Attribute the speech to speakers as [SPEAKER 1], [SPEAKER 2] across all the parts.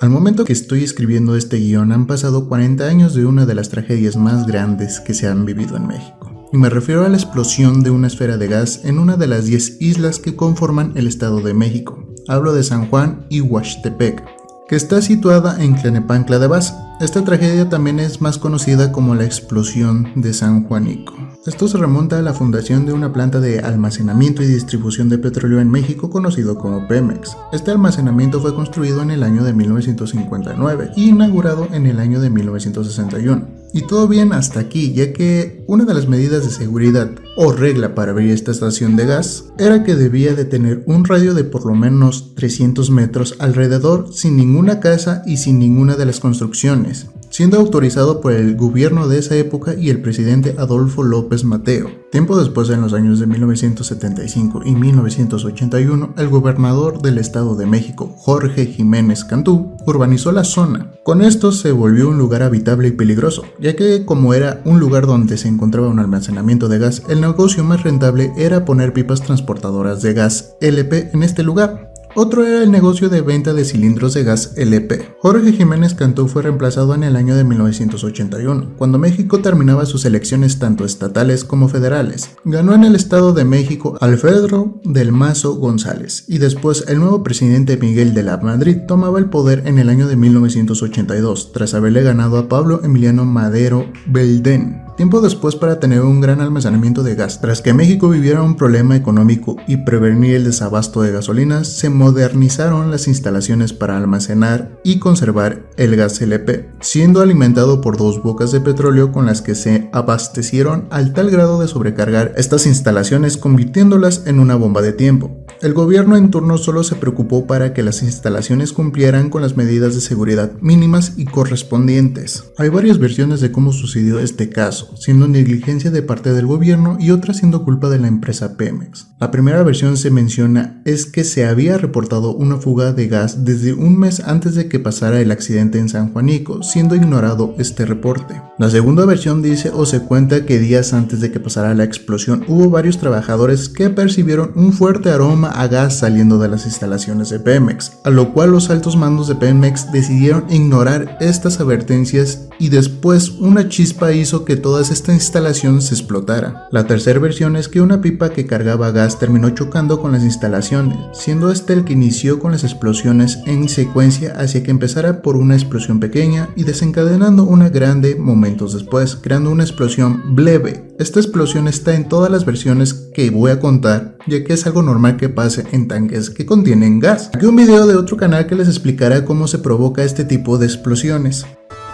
[SPEAKER 1] Al momento que estoy escribiendo este guión han pasado 40 años de una de las tragedias más grandes que se han vivido en México. Y me refiero a la explosión de una esfera de gas en una de las 10 islas que conforman el Estado de México. Hablo de San Juan y Huastepec, que está situada en Tlalnepantla de Baz. Esta tragedia también es más conocida como la explosión de San Juanico. Esto se remonta a la fundación de una planta de almacenamiento y distribución de petróleo en México conocido como Pemex. Este almacenamiento fue construido en el año de 1959 y inaugurado en el año de 1961. Y todo bien hasta aquí, ya que una de las medidas de seguridad o regla para abrir esta estación de gas era que debía de tener un radio de por lo menos 300 metros alrededor, sin ninguna casa y sin ninguna de las construcciones, siendo autorizado por el gobierno de esa época y el presidente Adolfo López Mateo. Tiempo después, en los años de 1975 y 1981, el gobernador del Estado de México, Jorge Jiménez Cantú, urbanizó la zona. Con esto se volvió un lugar habitable y peligroso, ya que como era un lugar donde se encontraba un almacenamiento de gas, el negocio más rentable era poner pipas transportadoras de gas LP en este lugar. Otro era el negocio de venta de cilindros de gas LP. Jorge Jiménez Cantú fue reemplazado en el año de 1981, cuando México terminaba sus elecciones tanto estatales como federales. Ganó en el Estado de México Alfredo del Mazo González, y después el nuevo presidente Miguel de la Madrid tomaba el poder en el año de 1982, tras haberle ganado a Pablo Emiliano Madero Belden. Tiempo después, para tener un gran almacenamiento de gas, tras que México viviera un problema económico y prevenir el desabasto de gasolinas, se modernizaron las instalaciones para almacenar y conservar el gas LP, siendo alimentado por dos bocas de petróleo con las que se abastecieron al tal grado de sobrecargar estas instalaciones, convirtiéndolas en una bomba de tiempo. El gobierno en turno solo se preocupó para que las instalaciones cumplieran con las medidas de seguridad mínimas y correspondientes. Hay varias versiones de cómo sucedió este caso, siendo negligencia de parte del gobierno y otra siendo culpa de la empresa Pemex. La primera versión se menciona es que se había reportado una fuga de gas desde un mes antes de que pasara el accidente en San Juanico, siendo ignorado este reporte. La segunda versión dice o se cuenta que días antes de que pasara la explosión hubo varios trabajadores que percibieron un fuerte aroma a gas saliendo de las instalaciones de Pemex, a lo cual los altos mandos de Pemex decidieron ignorar estas advertencias y después una chispa hizo que toda esta instalación se explotara. La tercera versión es que una pipa que cargaba gas terminó chocando con las instalaciones, siendo este el que inició con las explosiones en secuencia hacia que empezara por una explosión pequeña y desencadenando una grande momentos después, creando una explosión breve. Esta explosión está en todas las versiones que voy a contar, ya que es algo normal que pase en tanques que contienen gas. Aquí un video de otro canal que les explicará cómo se provoca este tipo de explosiones.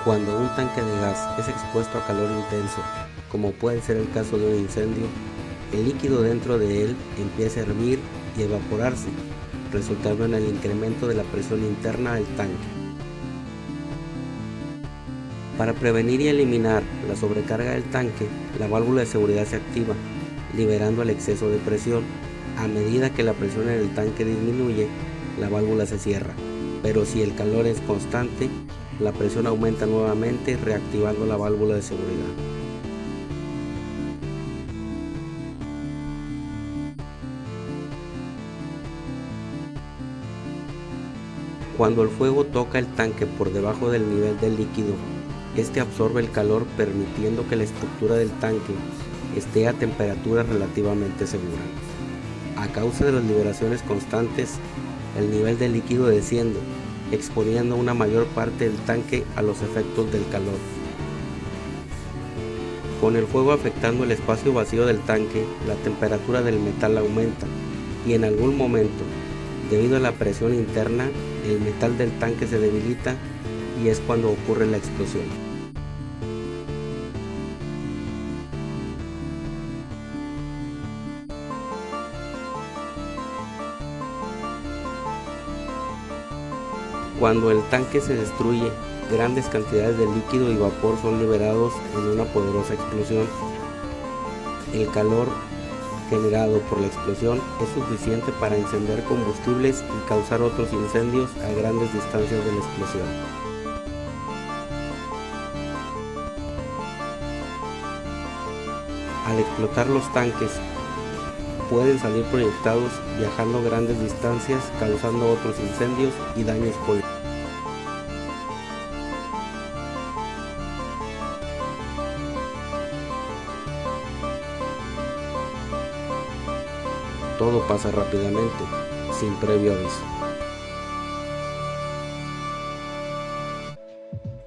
[SPEAKER 2] Cuando un tanque de gas es expuesto a calor intenso, como puede ser el caso de un incendio, el líquido dentro de él empieza a hervir y evaporarse, resultando en el incremento de la presión interna del tanque. Para prevenir y eliminar la sobrecarga del tanque, la válvula de seguridad se activa, liberando el exceso de presión. A medida que la presión en el tanque disminuye, la válvula se cierra, pero si el calor es constante, la presión aumenta nuevamente, reactivando la válvula de seguridad. Cuando el fuego toca el tanque por debajo del nivel del líquido, este absorbe el calor, permitiendo que la estructura del tanque esté a temperatura relativamente segura. A causa de las liberaciones constantes, el nivel del líquido desciende, exponiendo una mayor parte del tanque a los efectos del calor. Con el fuego afectando el espacio vacío del tanque, la temperatura del metal aumenta y en algún momento, debido a la presión interna, el metal del tanque se debilita y es cuando ocurre la explosión. Cuando el tanque se destruye, grandes cantidades de líquido y vapor son liberados en una poderosa explosión. El calor generado por la explosión es suficiente para encender combustibles y causar otros incendios a grandes distancias de la explosión. Al explotar los tanques, pueden salir proyectados viajando grandes distancias, causando otros incendios y daños políticos. todo pasa rápidamente, sin previo aviso.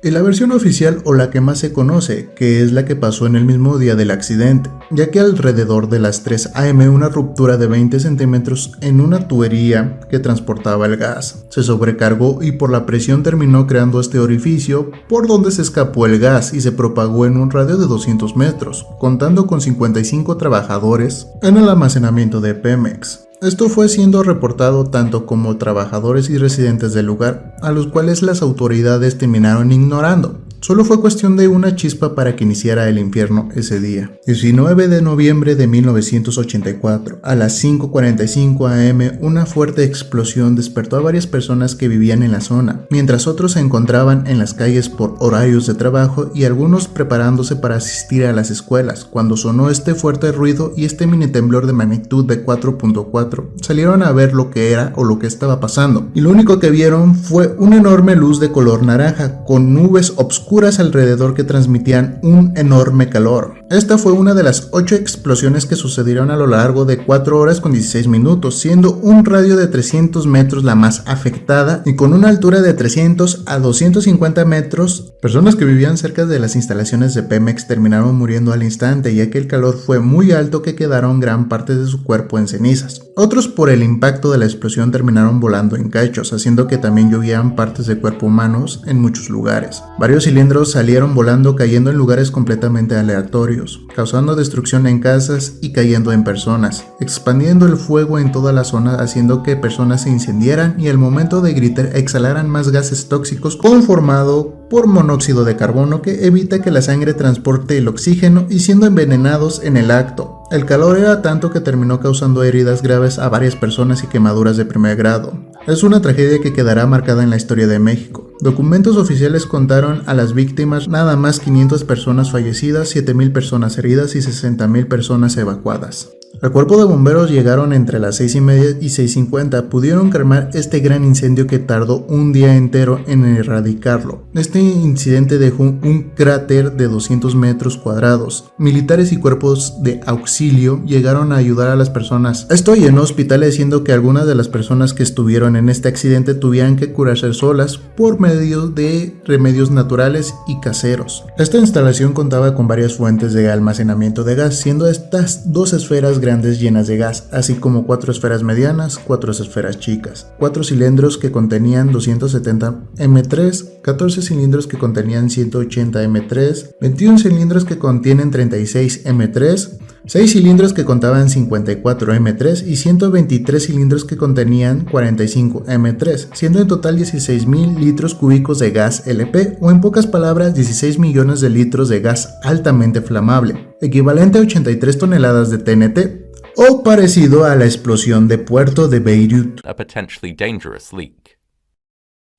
[SPEAKER 1] Y la versión oficial, o la que más se conoce, que es la que pasó en el mismo día del accidente, ya que alrededor de las 3 am una ruptura de 20 centímetros en una tubería que transportaba el gas se sobrecargó y por la presión terminó creando este orificio por donde se escapó el gas y se propagó en un radio de 200 metros, contando con 55 trabajadores en el almacenamiento de Pemex. Esto fue siendo reportado tanto como trabajadores y residentes del lugar, a los cuales las autoridades terminaron ignorando. Solo fue cuestión de una chispa para que iniciara el infierno ese día. 19 de noviembre de 1984, a las 5:45 am, una fuerte explosión despertó a varias personas que vivían en la zona, mientras otros se encontraban en las calles por horarios de trabajo y algunos preparándose para asistir a las escuelas. Cuando sonó este fuerte ruido y este mini temblor de magnitud de 4.4, salieron a ver lo que era o lo que estaba pasando, y lo único que vieron fue una enorme luz de color naranja, con nubes obscuras alrededor que transmitían un enorme calor. Esta fue una de las 8 explosiones que sucedieron a lo largo de 4 horas con 16 minutos, siendo un radio de 300 metros la más afectada y con una altura de 300 a 250 metros. Personas que vivían cerca de las instalaciones de Pemex terminaron muriendo al instante, ya que el calor fue muy alto que quedaron gran parte de su cuerpo en cenizas. Otros por el impacto de la explosión terminaron volando en cachos, haciendo que también llovían partes de cuerpo humanos en muchos lugares. Varios cilindros salieron volando, cayendo en lugares completamente aleatorios, causando destrucción en casas y cayendo en personas, expandiendo el fuego en toda la zona, haciendo que personas se incendiaran y al momento de gritar exhalaran más gases tóxicos conformado por monóxido de carbono que evita que la sangre transporte el oxígeno y siendo envenenados en el acto. El calor era tanto que terminó causando heridas graves a varias personas y quemaduras de primer grado. Es una tragedia que quedará marcada en la historia de México. Documentos oficiales contaron a las víctimas nada más 500 personas fallecidas, 7,000 personas heridas y 60,000 personas evacuadas. El cuerpo de bomberos llegaron entre las 6:30 y 6:50, pudieron calmar este gran incendio que tardó un día entero en erradicarlo. Este incidente dejó un cráter de 200 metros cuadrados. Militares y cuerpos de auxilio llegaron a ayudar a las personas. Esto llenó hospitales, siendo que algunas de las personas que estuvieron en este accidente tuvieran que curarse solas por medio de remedios naturales y caseros. Esta instalación contaba con varias fuentes de almacenamiento de gas, siendo estas 2 esferas grandes llenas de gas, así como 4 esferas medianas, 4 esferas chicas, 4 cilindros que contenían 270 M3, 14 cilindros que contenían 180 M3, 21 cilindros que contienen 36 M3, 6 cilindros que contaban 54 M3 y 123 cilindros que contenían 45 M3, siendo en total 16,000 litros cúbicos de gas LP, o en pocas palabras 16 millones de litros de gas altamente flamable, equivalente a 83 toneladas de TNT, o parecido a la explosión de Puerto de Beirut.
[SPEAKER 3] A potentially dangerous leak.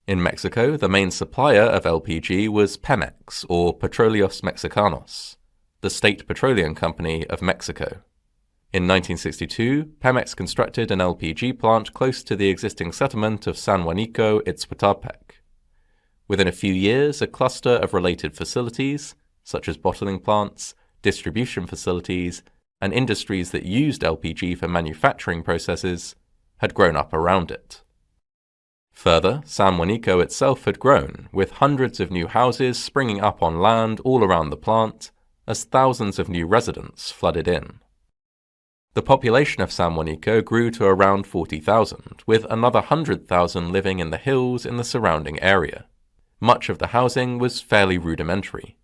[SPEAKER 3] In Mexico, the main supplier of LPG was Pemex, or Petróleos Mexicanos, the state petroleum company of Mexico. In 1962, Pemex constructed an LPG plant close to the existing settlement of San Juanico, Ixhuatepec. Within a few years, a cluster of related facilities, such as bottling plants, distribution facilities, and industries that used LPG for manufacturing processes, had grown up around it. Further, San Juanico itself had grown, with hundreds of new houses springing up on land all around the plant, as thousands of new residents flooded in. The population of San Juanico grew to around 40,000, with another 100,000 living in the hills in the surrounding area. Much of the housing was fairly rudimentary.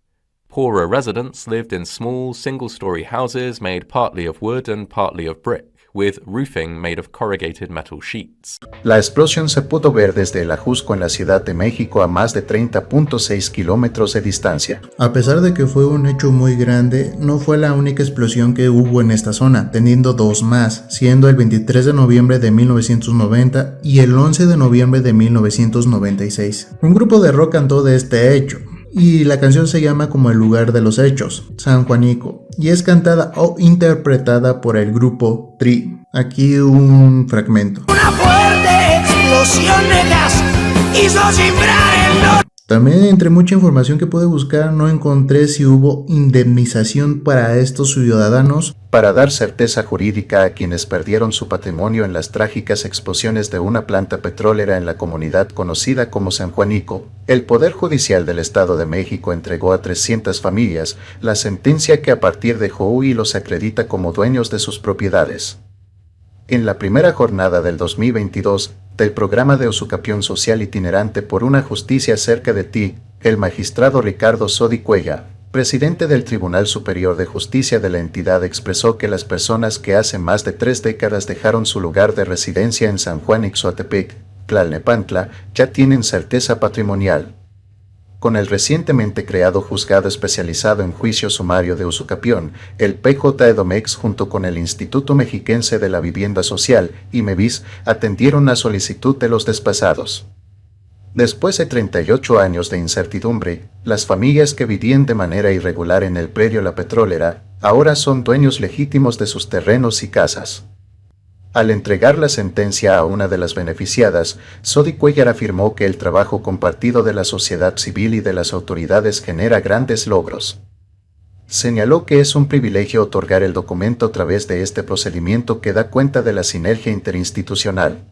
[SPEAKER 3] Poorer residents lived in small, single-story houses made partly of wood and partly of brick, with roofing made of corrugated metal sheets.
[SPEAKER 1] La explosión se pudo ver desde el Ajusco en la Ciudad de México a más de 30.6 kilómetros de distancia. A pesar de que fue un hecho muy grande, no fue la única explosión que hubo en esta zona, teniendo 2 más, siendo el 23 de noviembre de 1990 y el 11 de noviembre de 1996. Un grupo de rock cantó de este hecho, y la canción se llama como el lugar de los hechos, San Juanico, y es cantada o interpretada por el grupo Tri. Aquí un fragmento.
[SPEAKER 4] Una fuerte explosión de gas hizo cifrar el norte.
[SPEAKER 1] También entre mucha información que pude buscar no encontré si hubo indemnización para estos ciudadanos para dar certeza jurídica a quienes perdieron su patrimonio en las trágicas explosiones de una planta petrolera en la comunidad conocida como San Juanico. El Poder Judicial del Estado de México entregó a 300 familias la sentencia que a partir de hoy los acredita como dueños de sus propiedades. En la primera jornada del 2022, del programa de Usucapión Social Itinerante por una Justicia cerca de ti, el magistrado Ricardo Sodi Cuellar, presidente del Tribunal Superior de Justicia de la entidad, expresó que las personas que hace más de 3 décadas dejaron su lugar de residencia en San Juan Ixoatepec, Tlalnepantla, ya tienen certeza patrimonial. Con el recientemente creado Juzgado Especializado en Juicio Sumario de Usucapión, el PJ-EDOMEX junto con el Instituto Mexiquense de la Vivienda Social, IMEVIS, atendieron la solicitud de los desplazados. Después de 38 años de incertidumbre, las familias que vivían de manera irregular en el predio La Petrolera, ahora son dueños legítimos de sus terrenos y casas. Al entregar la sentencia a una de las beneficiadas, Sodi Cuellar afirmó que el trabajo compartido de la sociedad civil y de las autoridades genera grandes logros. Señaló que es un privilegio otorgar el documento a través de este procedimiento que da cuenta de la sinergia interinstitucional.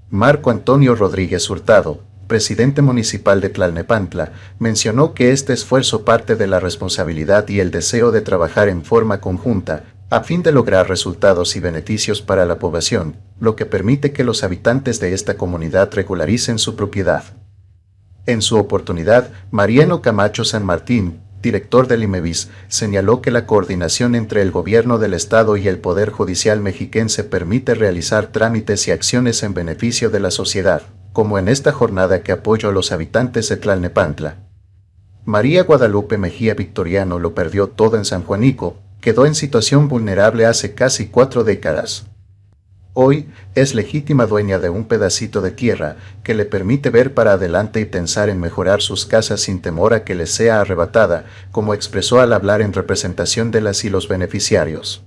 [SPEAKER 1] Marco Antonio Rodríguez Hurtado, presidente municipal de Tlalnepantla, mencionó que este esfuerzo parte de la responsabilidad y el deseo de trabajar en forma conjunta, a fin de lograr resultados y beneficios para la población, lo que permite que los habitantes de esta comunidad regularicen su propiedad. En su oportunidad, Mariano Camacho San Martín, director del IMEVIS, señaló que la coordinación entre el gobierno del Estado y el Poder Judicial mexiquense permite realizar trámites y acciones en beneficio de la sociedad, como en esta jornada que apoyó a los habitantes de Tlalnepantla. María Guadalupe Mejía Victoriano lo perdió todo en San Juanico, quedó en situación vulnerable hace casi 4 décadas. Hoy, es legítima dueña de un pedacito de tierra que le permite ver para adelante y pensar en mejorar sus casas sin temor a que les sea arrebatada, como expresó al hablar en representación de las y los beneficiarios.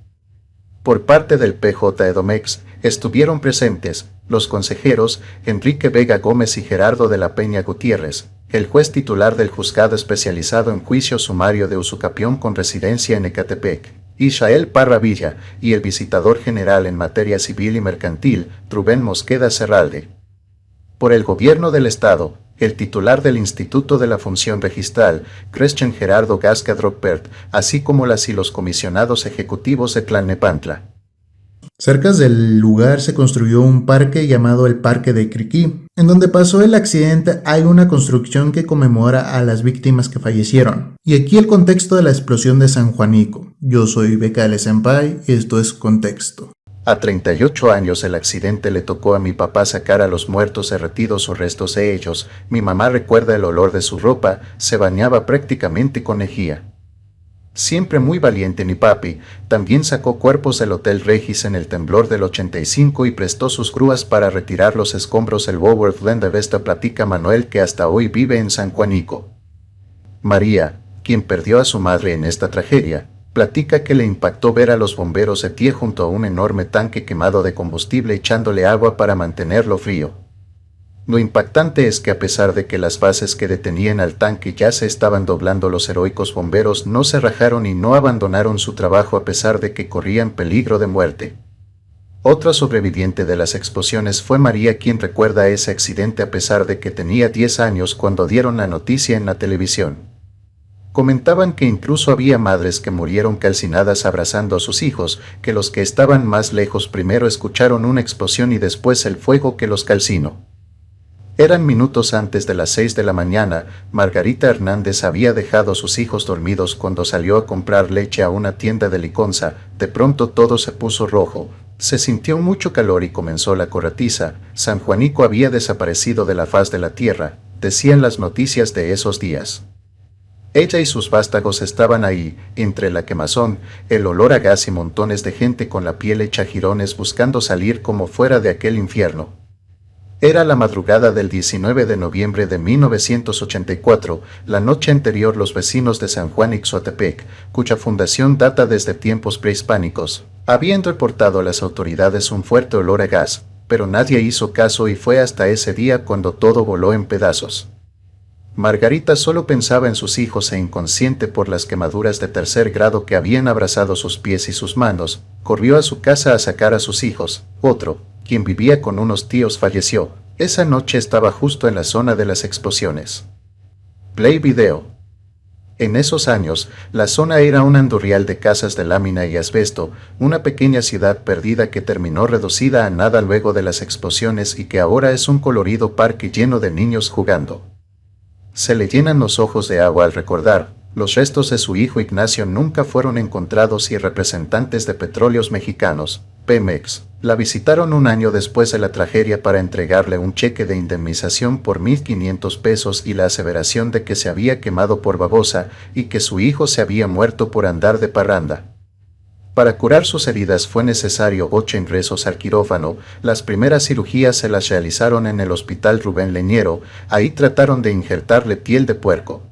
[SPEAKER 1] Por parte del PJ-EDOMEX, estuvieron presentes los consejeros Enrique Vega Gómez y Gerardo de la Peña Gutiérrez, el juez titular del Juzgado Especializado en Juicio Sumario de Usucapión con residencia en Ecatepec, Israel Parra Villa, y el visitador general en materia civil y mercantil, Rubén Mosqueda Serralde. Por el Gobierno del Estado, el titular del Instituto de la Función Registral, Christian Gerardo Gasca Dropert, así como las y los comisionados ejecutivos de Tlalnepantla. Cerca del lugar se construyó un parque llamado el Parque de Criquí. En donde pasó el accidente hay una construcción que conmemora a las víctimas que fallecieron. Y aquí el contexto de la explosión de San Juanico. Yo soy Becale Senpai y esto es Contexto.
[SPEAKER 4] A 38 años el accidente le tocó a mi papá sacar a los muertos derretidos o restos de ellos. Mi mamá recuerda el olor de su ropa, se bañaba prácticamente con lejía. Siempre muy valiente mi papi, también sacó cuerpos del Hotel Regis en el temblor del 85 y prestó sus grúas para retirar los escombros. El Bower de Vesta platica Manuel, que hasta hoy vive en San Juanico. María, quien perdió a su madre en esta tragedia, platica que le impactó ver a los bomberos de pie junto a un enorme tanque quemado de combustible echándole agua para mantenerlo frío. Lo impactante es que a pesar de que las bases que detenían al tanque ya se estaban doblando, los heroicos bomberos no se rajaron y no abandonaron su trabajo a pesar de que corrían peligro de muerte. Otra sobreviviente de las explosiones fue María, quien recuerda ese accidente a pesar de que tenía 10 años cuando dieron la noticia en la televisión. Comentaban que incluso había madres que murieron calcinadas abrazando a sus hijos, que los que estaban más lejos primero escucharon una explosión y después el fuego que los calcinó. Eran minutos antes de las 6 de la mañana, Margarita Hernández había dejado a sus hijos dormidos cuando salió a comprar leche a una tienda de Liconza. De pronto todo se puso rojo, se sintió mucho calor y comenzó la corretiza. San Juanico había desaparecido de la faz de la tierra, decían las noticias de esos días. Ella y sus vástagos estaban ahí, entre la quemazón, el olor a gas y montones de gente con la piel hecha jirones buscando salir como fuera de aquel infierno. Era la madrugada del 19 de noviembre de 1984, la noche anterior los vecinos de San Juan Ixoatepec, cuya fundación data desde tiempos prehispánicos, habían reportado a las autoridades un fuerte olor a gas, pero nadie hizo caso y fue hasta ese día cuando todo voló en pedazos. Margarita solo pensaba en sus hijos e inconsciente por las quemaduras de tercer grado que habían abrazado sus pies y sus manos, corrió a su casa a sacar a sus hijos. Otro, quien vivía con unos tíos, falleció. Esa noche estaba justo en la zona de las explosiones. Play video. En esos años, la zona era un andurrial de casas de lámina y asbesto, una pequeña ciudad perdida que terminó reducida a nada luego de las explosiones y que ahora es un colorido parque lleno de niños jugando. Se le llenan los ojos de agua al recordar, los restos de su hijo Ignacio nunca fueron encontrados y representantes de Petróleos Mexicanos, Pemex, la visitaron un año después de la tragedia para entregarle un cheque de indemnización por 1,500 pesos y la aseveración de que se había quemado por babosa y que su hijo se había muerto por andar de parranda. Para curar sus heridas fue necesario 8 ingresos al quirófano. Las primeras cirugías se las realizaron en el Hospital Rubén Leñero. Ahí trataron de injertarle piel de puerco.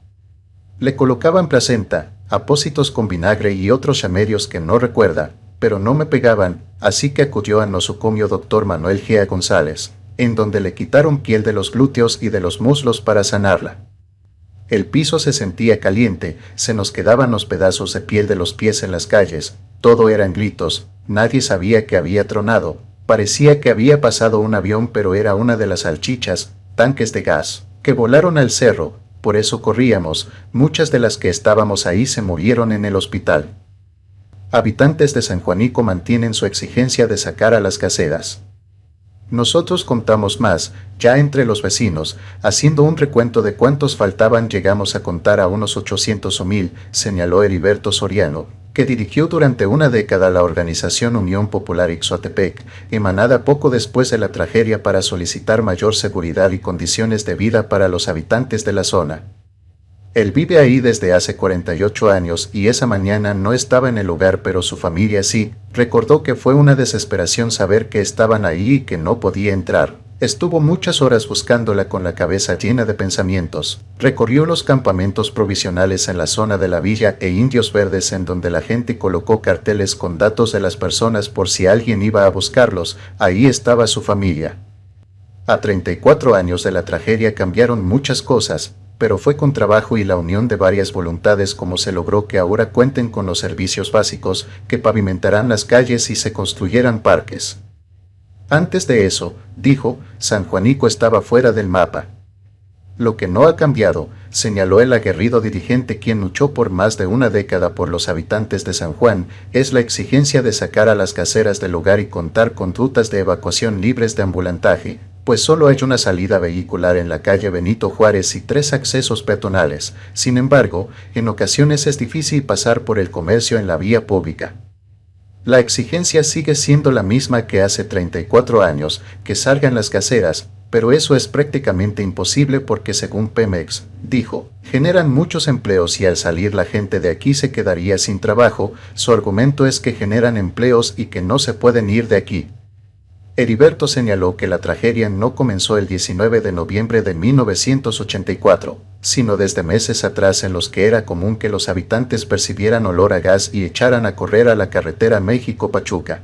[SPEAKER 4] Le colocaban placenta, apósitos con vinagre y otros remedios que no recuerda, pero no me pegaban, así que acudió al nosocomio Dr. Manuel G. González, en donde le quitaron piel de los glúteos y de los muslos para sanarla. El piso se sentía caliente, se nos quedaban los pedazos de piel de los pies en las calles, todo eran gritos, nadie sabía que había tronado, parecía que había pasado un avión, pero era una de las salchichas, tanques de gas, que volaron al cerro, por eso corríamos. Muchas de las que estábamos ahí se murieron en el hospital. Habitantes de San Juanico mantienen su exigencia de sacar a las caseras. Nosotros contamos más, ya entre los vecinos, haciendo un recuento de cuántos faltaban llegamos a contar a unos 800 o 1000, señaló Heriberto Soriano, que dirigió durante una década la organización Unión Popular Ixoatepec, emanada poco después de la tragedia para solicitar mayor seguridad y condiciones de vida para los habitantes de la zona. Él vive ahí desde hace 48 años y esa mañana no estaba en el lugar, pero su familia sí. Recordó que fue una desesperación saber que estaban ahí y que no podía entrar. Estuvo muchas horas buscándola con la cabeza llena de pensamientos. Recorrió los campamentos provisionales en la zona de la villa e Indios Verdes en donde la gente colocó carteles con datos de las personas por si alguien iba a buscarlos. Ahí estaba su familia. A 34 años de la tragedia cambiaron muchas cosas, pero fue con trabajo y la unión de varias voluntades como se logró que ahora cuenten con los servicios básicos, que pavimentarán las calles y se construyeran parques. Antes de eso, dijo, San Juanico estaba fuera del mapa. Lo que no ha cambiado, señaló el aguerrido dirigente quien luchó por más de una década por los habitantes de San Juan, es la exigencia de sacar a las caseras del lugar y contar con rutas de evacuación libres de ambulantaje, pues solo hay una salida vehicular en la calle Benito Juárez y 3 accesos peatonales. Sin embargo, en ocasiones es difícil pasar por el comercio en la vía pública. La exigencia sigue siendo la misma que hace 34 años, que salgan las caseras, pero eso es prácticamente imposible porque según Pemex, dijo, generan muchos empleos y al salir la gente de aquí se quedaría sin trabajo. Su argumento es que generan empleos y que no se pueden ir de aquí. Heriberto señaló que la tragedia no comenzó el 19 de noviembre de 1984, sino desde meses atrás en los que era común que los habitantes percibieran olor a gas y echaran a correr a la carretera México-Pachuca.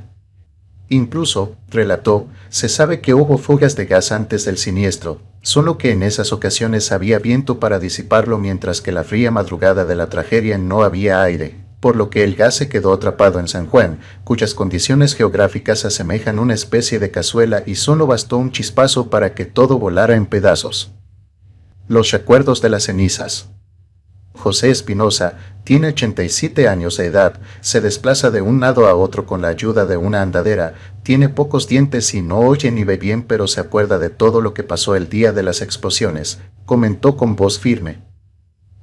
[SPEAKER 4] Incluso, relató, se sabe que hubo fugas de gas antes del siniestro, solo que en esas ocasiones había viento para disiparlo mientras que la fría madrugada de la tragedia no había aire, por lo que el gas se quedó atrapado en San Juan, cuyas condiciones geográficas asemejan una especie de cazuela y solo bastó un chispazo para que todo volara en pedazos. Los recuerdos de las cenizas. José Espinosa tiene 87 años de edad, se desplaza de un lado a otro con la ayuda de una andadera, tiene pocos dientes y no oye ni ve bien, pero se acuerda de todo lo que pasó el día de las explosiones, comentó con voz firme.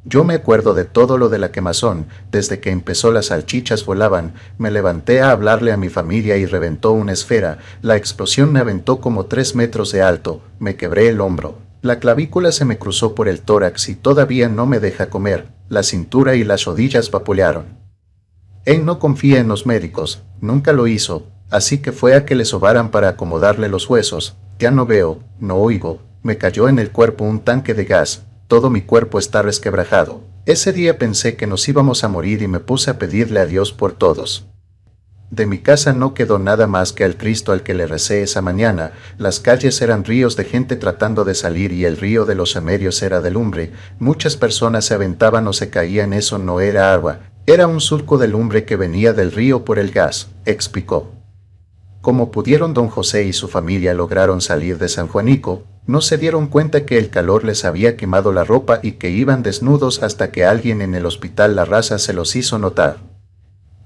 [SPEAKER 4] Yo me acuerdo de todo lo de la quemazón, desde que empezó las salchichas volaban, me levanté a hablarle a mi familia y reventó una esfera, la explosión me aventó como 3 metros de alto, me quebré el hombro. La clavícula se me cruzó por el tórax y todavía no me deja comer, la cintura y las rodillas vapulearon. Él no confía en los médicos, nunca lo hizo, así que fue a que le sobaran para acomodarle los huesos, ya no veo, no oigo, me cayó en el cuerpo un tanque de gas, todo mi cuerpo está resquebrajado. Ese día pensé que nos íbamos a morir y me puse a pedirle a Dios por todos. De mi casa no quedó nada más que al Cristo al que le recé esa mañana. Las calles eran ríos de gente tratando de salir y el río de los Emerios era de lumbre. Muchas personas se aventaban o se caían. Eso no era agua, era un surco de lumbre que venía del río por el gas, explicó. Como pudieron, don José y su familia lograron salir de San Juanico. No se dieron cuenta que el calor les había quemado la ropa y que iban desnudos hasta que alguien en el hospital La Raza se los hizo notar.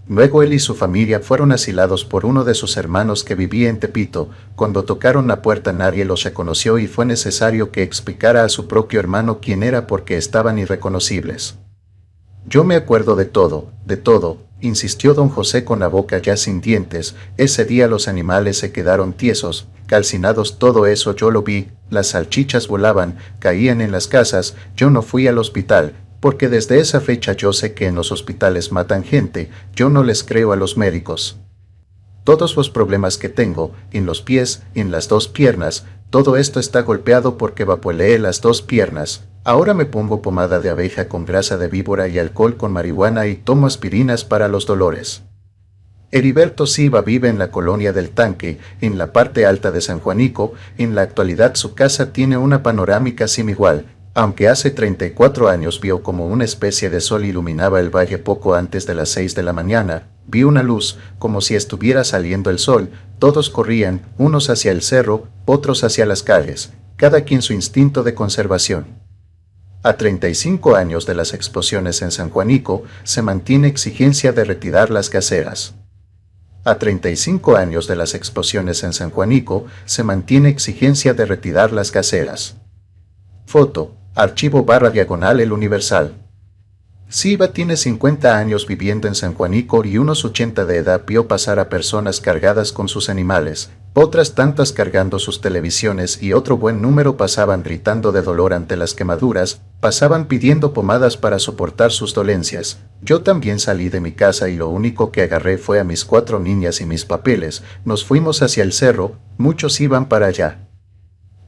[SPEAKER 4] Luego él y su familia fueron asilados por uno de sus hermanos que vivía en Tepito. Cuando tocaron la puerta nadie los reconoció y fue necesario que explicara a su propio hermano quién era porque estaban irreconocibles. Yo me acuerdo de todo, insistió don José con la boca ya sin dientes. Ese día los animales se quedaron tiesos, calcinados, todo eso yo lo vi, las salchichas volaban, caían en las casas. Yo no fui al hospital, porque desde esa fecha yo sé que en los hospitales matan gente. Yo no les creo a los médicos. Todos los problemas que tengo, en los pies, en las dos piernas, todo esto está golpeado porque vapuleé las dos piernas. Ahora me pongo pomada de abeja con grasa de víbora y alcohol con marihuana y tomo aspirinas para los dolores. Heriberto Silva vive en la colonia del Tanque, en la parte alta de San Juanico. En la actualidad su casa tiene una panorámica sin igual, aunque hace 34 años vio como una especie de sol iluminaba el valle poco antes de las 6 de la mañana. Vi una luz, como si estuviera saliendo el sol. Todos corrían, unos hacia el cerro, otros hacia las calles, cada quien su instinto de conservación. A 35 años de las explosiones en San Juanico, se mantiene exigencia de retirar las gaseras. A 35 años de las explosiones en San Juanico, se mantiene exigencia de retirar las gaseras. Foto, archivo/diagonal El Universal. Silva tiene 50 años viviendo en San Juanico y unos 80 de edad. Vio pasar a personas cargadas con sus animales, otras tantas cargando sus televisiones y otro buen número pasaban gritando de dolor ante las quemaduras, pasaban pidiendo pomadas para soportar sus dolencias. Yo también salí de mi casa y lo único que agarré fue a mis 4 niñas y mis papeles. Nos fuimos hacia el cerro, muchos iban para allá.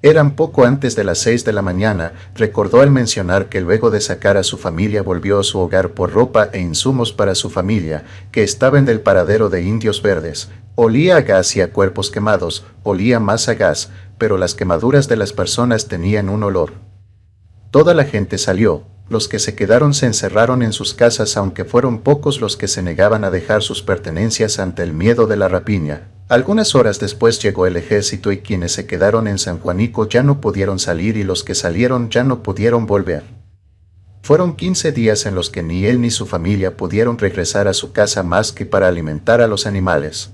[SPEAKER 4] Eran poco antes de las 6 de la mañana, recordó al mencionar que luego de sacar a su familia volvió a su hogar por ropa e insumos para su familia, que estaba en el paradero de Indios Verdes. Olía a gas y a cuerpos quemados, olía más a gas, pero las quemaduras de las personas tenían un olor. Toda la gente salió, los que se quedaron se encerraron en sus casas, aunque fueron pocos los que se negaban a dejar sus pertenencias ante el miedo de la rapiña. Algunas horas después llegó el ejército y quienes se quedaron en San Juanico ya no pudieron salir y los que salieron ya no pudieron volver. Fueron 15 días en los que ni él ni su familia pudieron regresar a su casa más que para alimentar a los animales.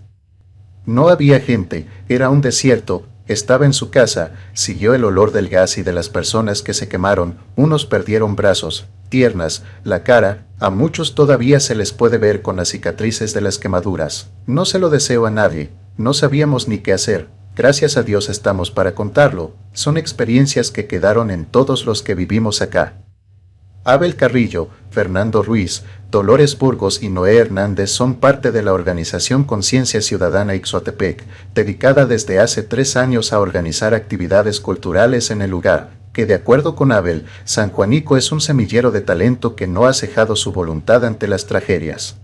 [SPEAKER 4] No había gente, era un desierto. Estaba en su casa, siguió el olor del gas y de las personas que se quemaron. Unos perdieron brazos, piernas, la cara, a muchos todavía se les puede ver con las cicatrices de las quemaduras. No se lo deseo a nadie, no sabíamos ni qué hacer. Gracias a Dios estamos para contarlo, son experiencias que quedaron en todos los que vivimos acá. Abel Carrillo, Fernando Ruiz, Dolores Burgos y Noé Hernández son parte de la organización Conciencia Ciudadana Ixotepec, dedicada desde hace 3 años a organizar actividades culturales en el lugar, que de acuerdo con Abel, San Juanico es un semillero de talento que no ha cejado su voluntad ante las tragedias.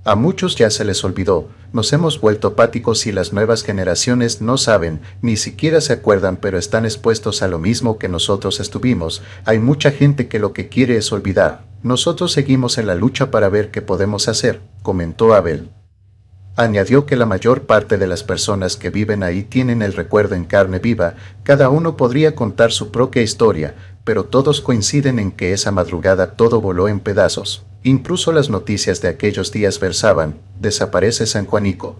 [SPEAKER 4] A muchos ya se les olvidó, nos hemos vuelto apáticos y las nuevas generaciones no saben, ni siquiera se acuerdan, pero están expuestos a lo mismo que nosotros estuvimos. Hay mucha gente que lo que quiere es olvidar. Nosotros seguimos en la lucha para ver qué podemos hacer, comentó Abel. Añadió que la mayor parte de las personas que viven ahí tienen el recuerdo en carne viva, cada uno podría contar su propia historia, pero todos coinciden en que esa madrugada todo voló en pedazos. Incluso las noticias de aquellos días versaban, desaparece San Juanico.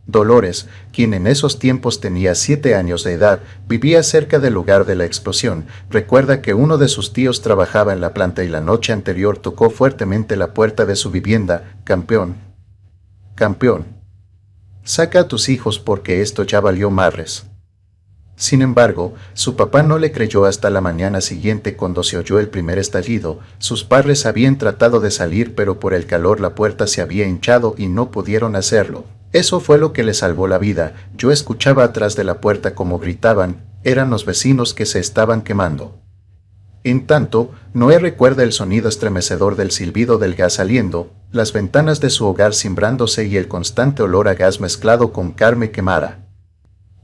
[SPEAKER 4] Dolores, quien en esos tiempos tenía 7 años de edad, vivía cerca del lugar de la explosión, recuerda que uno de sus tíos trabajaba en la planta y la noche anterior tocó fuertemente la puerta de su vivienda. Campeón, saca a tus hijos porque esto ya valió madres. Sin embargo, su papá no le creyó hasta la mañana siguiente cuando se oyó el primer estallido. Sus padres habían tratado de salir pero por el calor la puerta se había hinchado y no pudieron hacerlo. Eso fue lo que le salvó la vida. Yo escuchaba atrás de la puerta como gritaban, eran los vecinos que se estaban quemando. En tanto, Noé recuerda el sonido estremecedor del silbido del gas saliendo, las ventanas de su hogar cimbrándose y el constante olor a gas mezclado con carne quemada.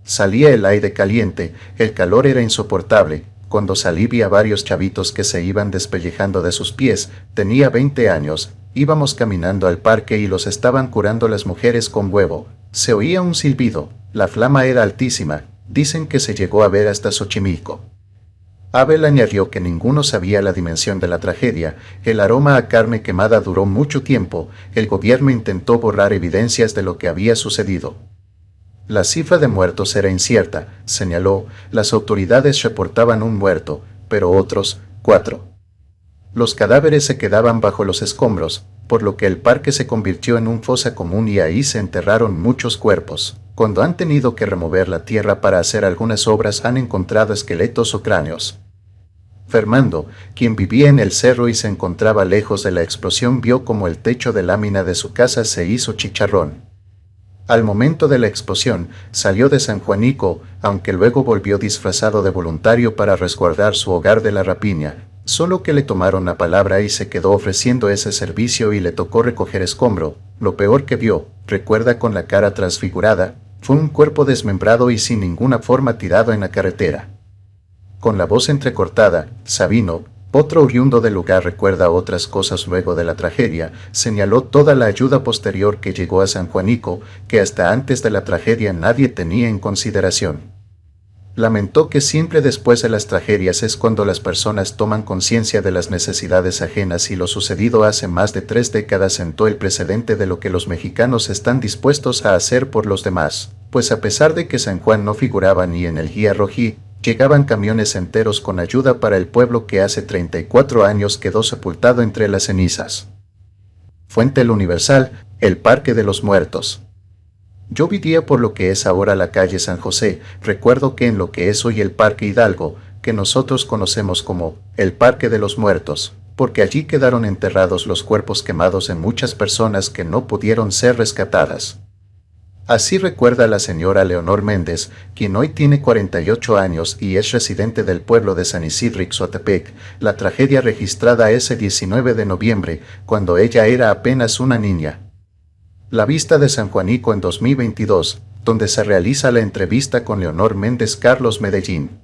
[SPEAKER 4] Salía el aire caliente, el calor era insoportable. Cuando salí vi a varios chavitos que se iban despellejando de sus pies. Tenía 20 años, íbamos caminando al parque y los estaban curando las mujeres con huevo. Se oía un silbido, la flama era altísima, dicen que se llegó a ver hasta Xochimilco. Abel añadió que ninguno sabía la dimensión de la tragedia, el aroma a carne quemada duró mucho tiempo, el gobierno intentó borrar evidencias de lo que había sucedido. La cifra de muertos era incierta, señaló, las autoridades reportaban un muerto, pero otros, 4. Los cadáveres se quedaban bajo los escombros, por lo que el parque se convirtió en un fosa común y ahí se enterraron muchos cuerpos. Cuando han tenido que remover la tierra para hacer algunas obras han encontrado esqueletos o cráneos. Fernando, quien vivía en el cerro y se encontraba lejos de la explosión, vio como el techo de lámina de su casa se hizo chicharrón. Al momento de la explosión, salió de San Juanico, aunque luego volvió disfrazado de voluntario para resguardar su hogar de la rapiña, solo que le tomaron la palabra y se quedó ofreciendo ese servicio y le tocó recoger escombro. Lo peor que vio, recuerda con la cara transfigurada, fue un cuerpo desmembrado y sin ninguna forma tirado en la carretera. Con la voz entrecortada, Sabino, otro oriundo del lugar, recuerda otras cosas luego de la tragedia, señaló toda la ayuda posterior que llegó a San Juanico, que hasta antes de la tragedia nadie tenía en consideración. Lamentó que siempre después de las tragedias es cuando las personas toman conciencia de las necesidades ajenas y lo sucedido hace más de 3 décadas sentó el precedente de lo que los mexicanos están dispuestos a hacer por los demás, pues a pesar de que San Juan no figuraba ni en el Guía Rojí, llegaban camiones enteros con ayuda para el pueblo que hace 34 años quedó sepultado entre las cenizas. Fuente El Universal, el Parque de los Muertos. Yo vivía por lo que es ahora la calle San José, recuerdo que en lo que es hoy el Parque Hidalgo, que nosotros conocemos como el Parque de los Muertos, porque allí quedaron enterrados los cuerpos quemados en muchas personas que no pudieron ser rescatadas. Así recuerda la señora Leonor Méndez, quien hoy tiene 48 años y es residente del pueblo de San Isidro Ixotepec, la tragedia registrada ese 19 de noviembre, cuando ella era apenas una niña. La vista de San Juanico en 2022, donde se realiza la entrevista con Leonor Méndez. Carlos Medellín.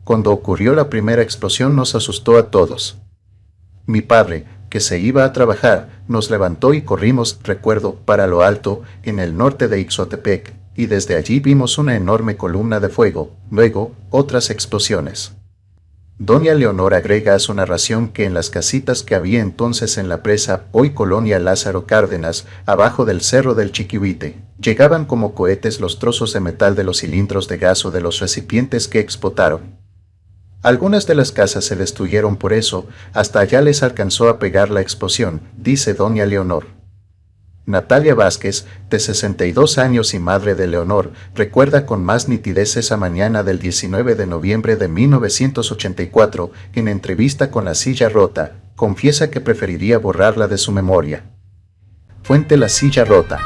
[SPEAKER 4] Cuando ocurrió la primera explosión nos asustó a todos. Mi padre, que se iba a trabajar, nos levantó y corrimos, recuerdo, para lo alto, en el norte de Ixotepec, y desde allí vimos una enorme columna de fuego, luego, otras explosiones. Doña Leonor agrega a su narración que en las casitas que había entonces en la presa, hoy Colonia Lázaro Cárdenas, abajo del cerro del Chiquihuite, llegaban como cohetes los trozos de metal de los cilindros de gas o de los recipientes que explotaron. Algunas de las casas se destruyeron por eso, hasta allá les alcanzó a pegar la explosión, dice doña Leonor. Natalia Vázquez, de 62 años y madre de Leonor, recuerda con más nitidez esa mañana del 19 de noviembre de 1984, en entrevista con La Silla Rota, confiesa que preferiría borrarla de su memoria. Fuente La Silla Rota.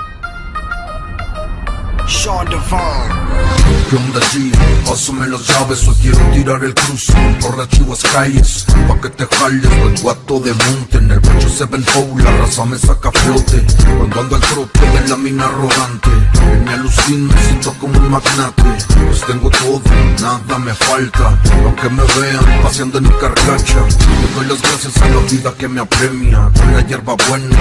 [SPEAKER 5] ¿Qué onda, G? Pásame las llaves o quiero tirar el cruce por las chivas calles, pa' que te jales, vengo a todo de monte. En el pecho se ven la raza me saca flote. Cuando ando al trote de la mina arrogante, me alucina, siento como un magnate. Pues tengo todo, nada me falta, aunque me vean paseando en mi carcacha. Le doy las gracias a la vida que me apremia, con la hierba buena.